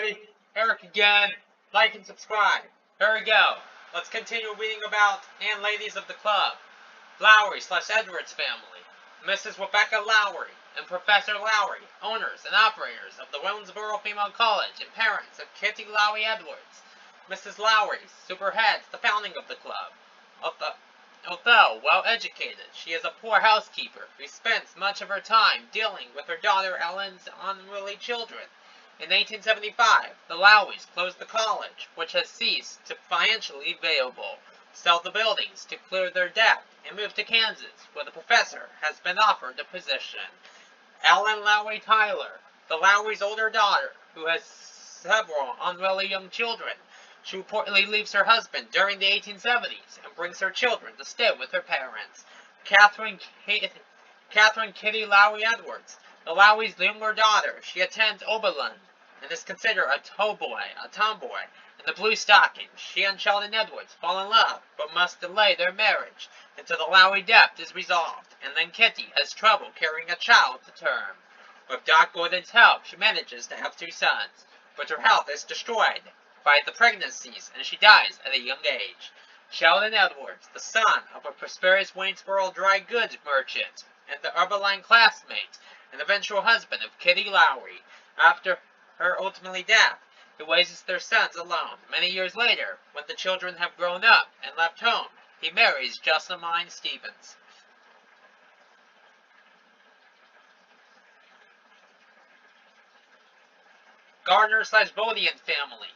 everybody, Eric again. Like and subscribe. Here we go. Let's continue reading about and ladies of the club. Lowry/Edwards family. Mrs. Rebecca Lowry and Professor Lowry, owners and operators of the Williamsboro Female College and parents of Kitty Lowry Edwards. Mrs. Lowry superheads the founding of the club. Although well-educated, she is a poor housekeeper who spends much of her time dealing with her daughter Ellen's unruly children. In 1875, the Lowrys closed the college, which has ceased to financially viable, sell the buildings to clear their debt, and move to Kansas, where the professor has been offered a position. Ellen Lowry Tyler, the Lowrys' older daughter, who has several unruly young children. She reportedly leaves her husband during the 1870s and brings her children to stay with her parents. Catherine Kitty Lowry Edwards, the Lowrys' younger daughter. She attends Oberlin and is considered a tomboy. In the Blue Stockings, she and Sheldon Edwards fall in love, but must delay their marriage until the Lowry debt is resolved, and then Kitty has trouble carrying a child to term. With Doc Gordon's help, she manages to have 2 sons, but her health is destroyed by the pregnancies, and she dies at a young age. Sheldon Edwards, the son of a prosperous Waynesboro dry goods merchant, and the Oberlin classmate, and eventual husband of Kitty Lowry. After her ultimately death, he raises their sons alone. Many years later, when the children have grown up and left home, he marries Jessamine Stevens. Gardner/Bodian family.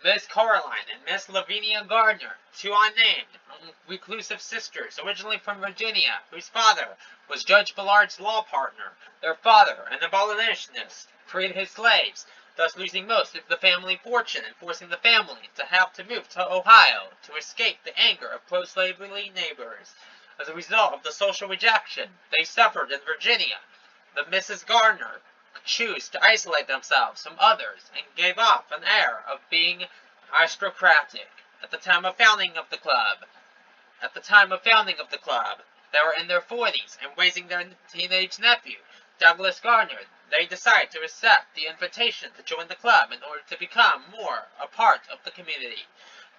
Miss Caroline and Miss Lavinia Gardner, 2 unnamed, reclusive sisters, originally from Virginia, whose father was Judge Ballard's law partner. Their father, an abolitionist, freed his slaves, thus losing most of the family fortune and forcing the family to have to move to Ohio to escape the anger of pro-slavery neighbors. As a result of the social rejection they suffered in Virginia, the Mrs. Gardner choose to isolate themselves from others and gave off an air of being aristocratic. At the time of founding of the club, they were in their 40s and raising their teenage nephew, Douglas Gardner. They decide to accept the invitation to join the club in order to become more a part of the community.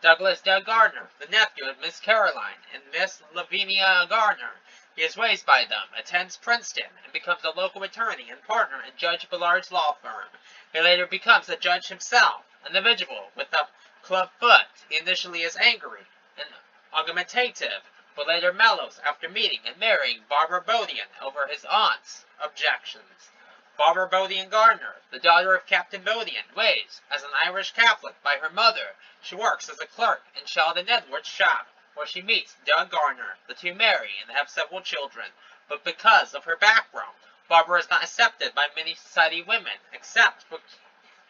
Douglas Doug Gardner, the nephew of Miss Caroline and Miss Lavinia Gardner, he is raised by them, attends Princeton, and becomes a local attorney and partner in Judge Ballard's law firm. He later becomes a judge himself, an individual with a club foot. He initially is angry and argumentative, but later mellows after meeting and marrying Barbara Bodian over his aunt's objections. Barbara Bodian Gardner, the daughter of Captain Bodian, raised as an Irish Catholic by her mother. She works as a clerk in Sheldon Edwards' shop, where she meets Doug Gardner. The 2 marry and have several children, but because of her background, Barbara is not accepted by many society women, except for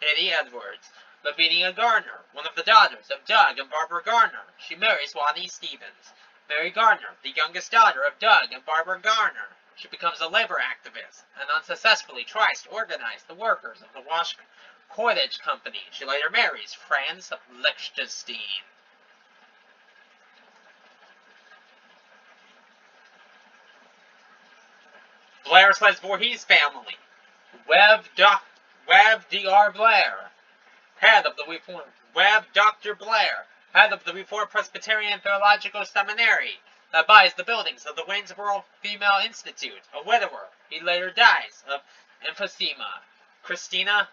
Kitty Edwards. Lavinia Gardner, one of the daughters of Doug and Barbara Gardner, she marries Waddy Stevens. Mary Gardner, the youngest daughter of Doug and Barbara Gardner, she becomes a labor activist and unsuccessfully tries to organize the workers of the Wash Cordage Company. She later marries Franz Lichtenstein. Blair/Voorhees family. Webb D.R. Blair, head of the Reform. Webb Dr. Blair, head of the Reformed Presbyterian Theological Seminary, that buys the buildings of the Waynesboro Female Institute, a widower. He later dies of emphysema. Christina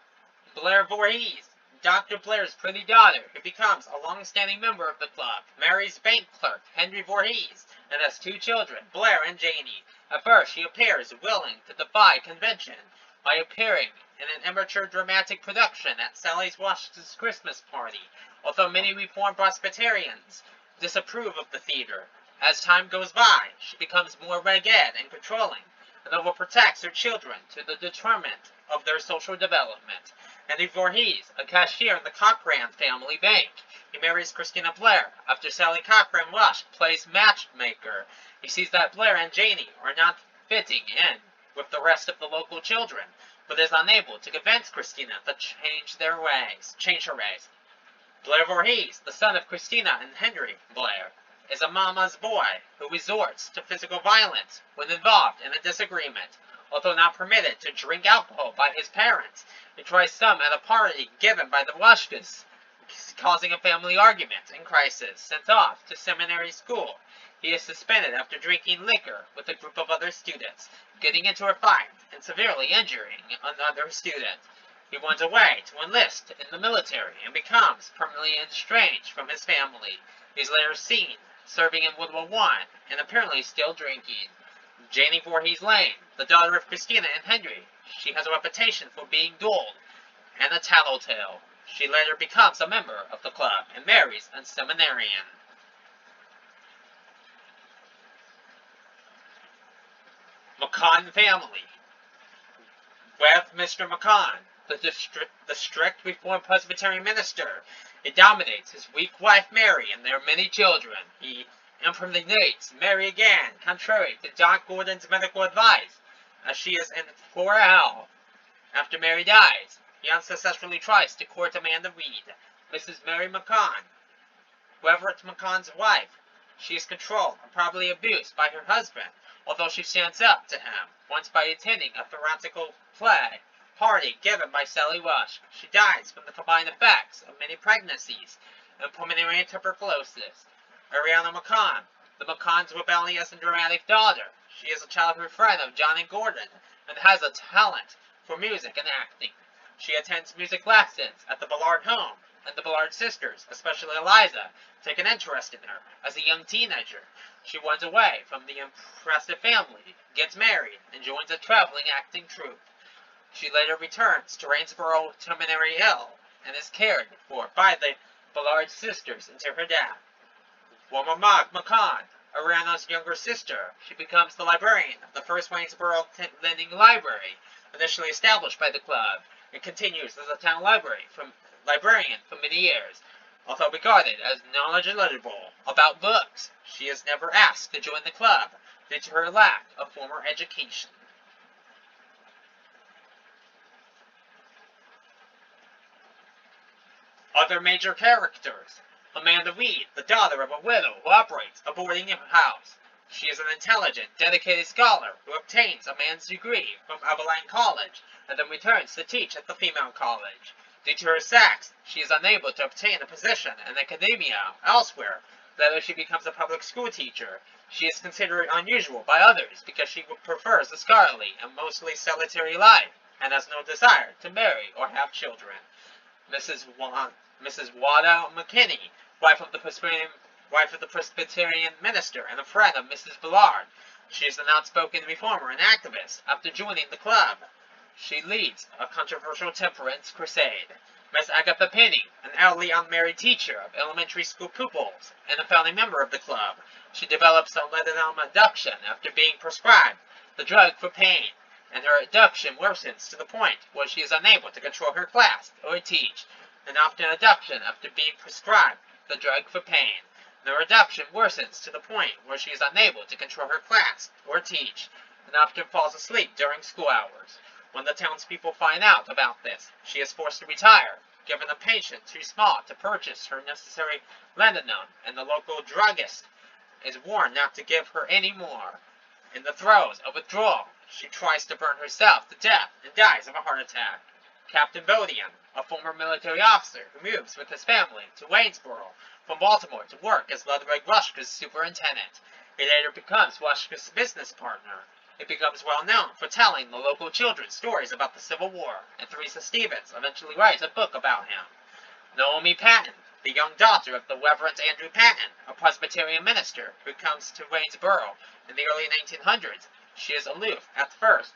Blair Voorhees, Dr. Blair's pretty daughter, who becomes a long-standing member of the club, marries bank clerk Henry Voorhees, and has 2 children, Blair and Janie. At first, she appears willing to defy convention by appearing in an amateur dramatic production at Sally's Washington's Christmas Party, although many Reformed Presbyterians disapprove of the theater. As time goes by, she becomes more ragged and controlling, and overprotects her children to the detriment of their social development. Henry Voorhees, a cashier in the Cochran family bank, he marries Christina Blair after Sally Cochran Rush plays matchmaker. He sees that Blair and Janie are not fitting in with the rest of the local children, but is unable to convince Christina to change her ways. Blair Voorhees, the son of Christina and Henry Blair, is a mama's boy who resorts to physical violence when involved in a disagreement. although not permitted to drink alcohol by his parents. He tries some at a party given by the Washkas, causing a family argument and crisis, sent off to seminary school. He is suspended after drinking liquor with a group of other students, getting into a fight and severely injuring another student. He runs away to enlist in the military and becomes permanently estranged from his family. He is later seen serving in World War I and apparently still drinking. Janie Voorhees Lane, the daughter of Christina and Henry. She has a reputation for being dull and a tattletale. She later becomes a member of the club and marries a seminarian. McCon family. With Mr. McCon, the strict Reformed Presbyterian minister, he dominates his weak wife Mary and their many children. He impregnates Mary again, contrary to Doc Gordon's medical advice, as she is in for hell. After Mary dies, he unsuccessfully tries to court Amanda Reed, Mrs. Mary McCon. Whoever McCon's wife, she is controlled and probably abused by her husband, although she stands up to him, once by attending a theatrical play party given by Sally Rush. She dies from the combined effects of many pregnancies and pulmonary tuberculosis. Ariana McCon, the McCon's rebellious and dramatic daughter. She is a childhood friend of Johnny Gordon and has a talent for music and acting. She attends music lessons at the Ballard home, and the Ballard sisters, especially Eliza, take an interest in her as a young teenager. She runs away from the impressive family, gets married, and joins a traveling acting troupe. She later returns to Rainsboro terminally ill and is cared for by the Ballard sisters until her death. Wilma Maud McCon, Ariana's younger sister, she becomes the librarian of the first Waynesboro lending library, initially established by the club, and continues as a town librarian for many years. Although regarded as knowledgeable about books, she is never asked to join the club due to her lack of formal education. Other major characters. Amanda Reed, the daughter of a widow who operates a boarding house. She is an intelligent, dedicated scholar who obtains a man's degree from Abilene College and then returns to teach at the female college. Due to her sex, she is unable to obtain a position in academia elsewhere. Later she becomes a public school teacher. She is considered unusual by others because she prefers a scholarly and mostly solitary life and has no desire to marry or have children. Mrs. Wada McKinney, wife of the Presbyterian minister and a friend of Mrs. Ballard. She is an outspoken reformer and activist. After joining the club, she leads a controversial temperance crusade. Miss Agatha Penny, an elderly unmarried teacher of elementary school pupils and a founding member of the club. She develops a ledatum addiction after being prescribed the drug for pain, and her addiction worsens to the point where she is unable to control her class or teach, and often addiction after being prescribed the drug for pain. And her addiction worsens to the point where she is unable to control her class or teach, and often falls asleep during school hours. When the townspeople find out about this, she is forced to retire, given a patient too small to purchase her necessary Lebanon, and the local druggist is warned not to give her any more. In the throes of withdrawal, she tries to burn herself to death and dies of a heart attack. Captain Bodian, a former military officer who moves with his family to Waynesboro from Baltimore to work as Ludwig Rushka's superintendent. He later becomes Rushka's business partner. He becomes well known for telling the local children stories about the Civil War, and Theresa Stevens eventually writes a book about him. Naomi Patton, the young daughter of the Reverend Andrew Patton, a Presbyterian minister who comes to Waynesboro in the early 1900s. She is aloof at first,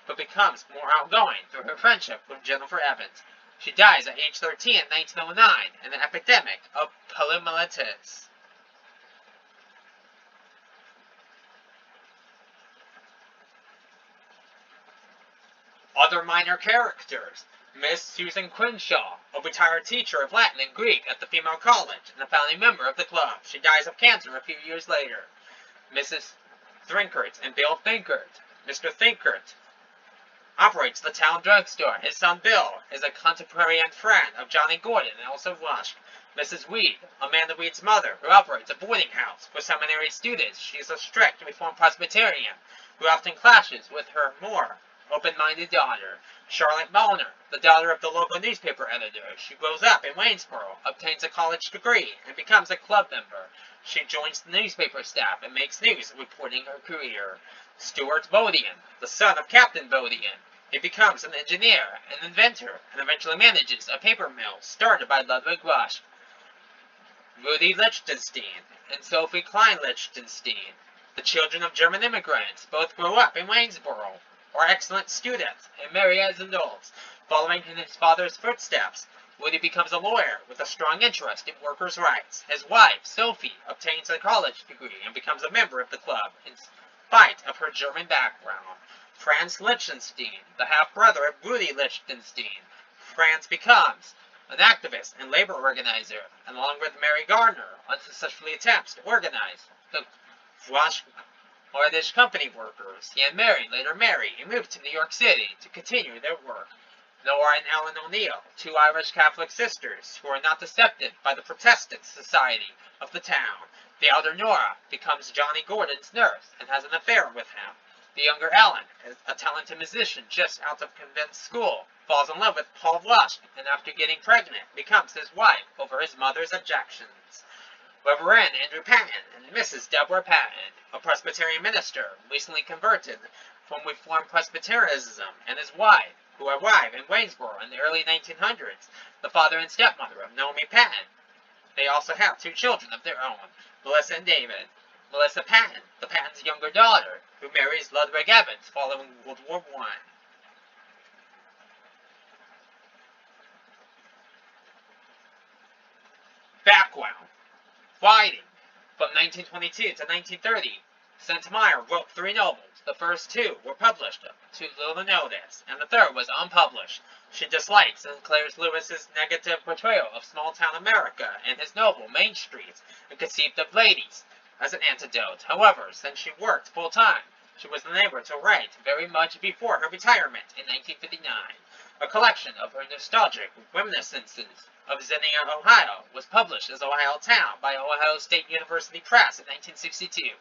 but becomes more outgoing through her friendship with Jennifer Evans. She dies at age 13 in 1909 in an epidemic of poliomyelitis. Other minor characters. Miss Susan Crenshaw, a retired teacher of Latin and Greek at the female college and a founding member of the club. She dies of cancer a few years later. Mrs. Thinkert and Bill Thinkert. Mr. Thinkert operates the town drugstore. His son Bill is a contemporary and friend of Johnny Gordon and also Rush. Mrs. Weed, Amanda Weed's mother, who operates a boarding house for seminary students. She is a strict Reformed Presbyterian who often clashes with her more open-minded daughter, Charlotte Mulliner, the daughter of the local newspaper editor. She grows up in Waynesboro, obtains a college degree, and becomes a club member. She joins the newspaper staff and makes news reporting her career. Stuart Bodian, the son of Captain Bodian. He becomes an engineer, an inventor, and eventually manages a paper mill started by Ludwig Rush. Rudy Lichtenstein and Sophie Klein Lichtenstein, the children of German immigrants, both grew up in Waynesboro, are excellent students, and marry as adults. Following in his father's footsteps, Woody becomes a lawyer with a strong interest in workers' rights. His wife, Sophie, obtains a college degree and becomes a member of the club, in spite of her German background. Franz Lichtenstein, the half-brother of Rudy Lichtenstein. Franz becomes an activist and labor organizer, and along with Mary Gardner, unsuccessfully attempts to organize the British company workers. He and Mary later marry and move to New York City to continue their work. Nora and Ellen O'Neill, two Irish Catholic sisters who are not accepted by the Protestant society of the town. The elder Nora becomes Johnny Gordon's nurse and has an affair with him. The younger Ellen, a talented musician just out of convent school, falls in love with Paul Lush, and after getting pregnant, becomes his wife over his mother's objections. Reverend Andrew Patton and Mrs. Deborah Patton, a Presbyterian minister, recently converted from Reformed Presbyterianism, and his wife, who arrived in Waynesboro in the early 1900s, the father and stepmother of Naomi Patton. They also have two children of their own, Melissa and David. Melissa Patton, the Patton's younger daughter, who marries Ludwig Evans following World War I. Background. Writing. From 1922 to 1930, St. Meyer wrote 3 novels. The first 2 were published to little notice, and the third was unpublished. She disliked Sinclair Lewis's negative portrayal of small-town America in his novel Main Street, and conceived of Ladies as an antidote. However, since she worked full-time, she was unable to write very much before her retirement in 1959. A collection of her nostalgic reminiscences of Xenia, Ohio, was published as Ohio Town by Ohio State University Press in 1962.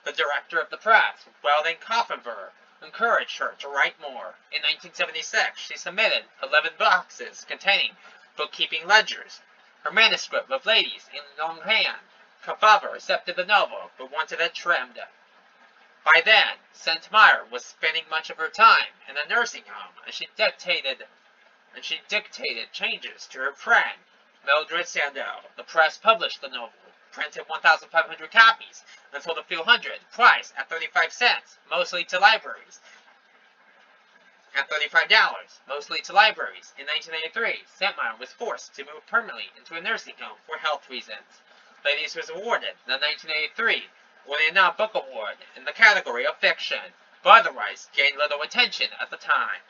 The director of the press, Weldon Koffenberg, encouraged her to write more. In 1976, she submitted 11 boxes containing bookkeeping ledgers. Her manuscript of Ladies in longhand. Koffenberg accepted the novel, but wanted it trimmed. By then, St. Meyer was spending much of her time in a nursing home, and she dictated changes to her friend, Mildred Sandow. The press published the novel, printed 1,500 copies, and sold a few hundred, priced at 35 cents, mostly to libraries. At $35, mostly to libraries. In 1983, St. Meyer was forced to move permanently into a nursing home for health reasons. Ladies was awarded the 1983 William Book Award in the category of fiction, but otherwise gained little attention at the time.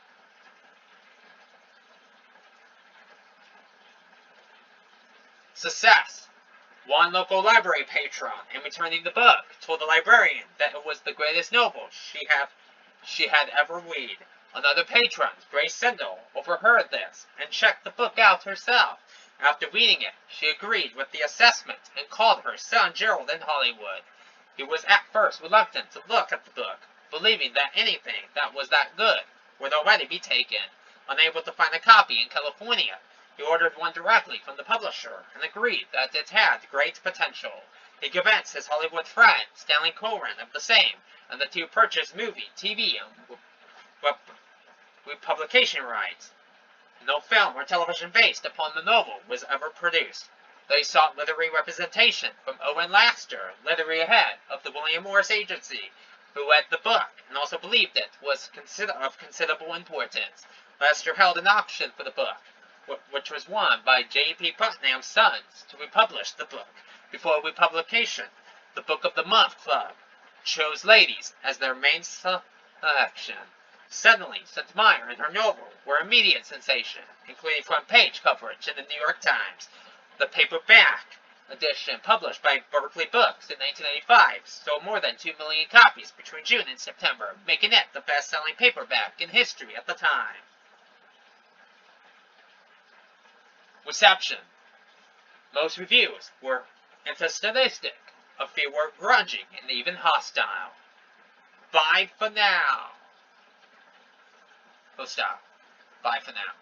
Success. One local library patron, in returning the book, told the librarian that it was the greatest novel she had ever read. Another patron, Grace Sindel, overheard this and checked the book out herself. After reading it, she agreed with the assessment and called her son Gerald in Hollywood. He was at first reluctant to look at the book, believing that anything that was that good would already be taken. Unable to find a copy in California, he ordered one directly from the publisher and agreed that it had great potential. He convinced his Hollywood friend, Stanley Coren, of the same, and the two purchased movie, TV, and republication rights. No film or television based upon the novel was ever produced. They sought literary representation from Owen Laster, literary head of the William Morris Agency, who read the book and also believed it was of considerable importance. Laster held an auction for the book, which was won by J.P. Putnam's sons to republish the book. Before republication, the Book of the Month Club chose Ladies as their main selection. Suddenly, St. Meyer and her novel were an immediate sensation, including front-page coverage in the New York Times. The paperback edition, published by Berkeley Books in 1985, sold more than 2 million copies between June and September, making it the best-selling paperback in history at the time. Reception. Most reviews were antagonistic, a few were grudging and even hostile. Bye for now. We'll stop. Bye for now.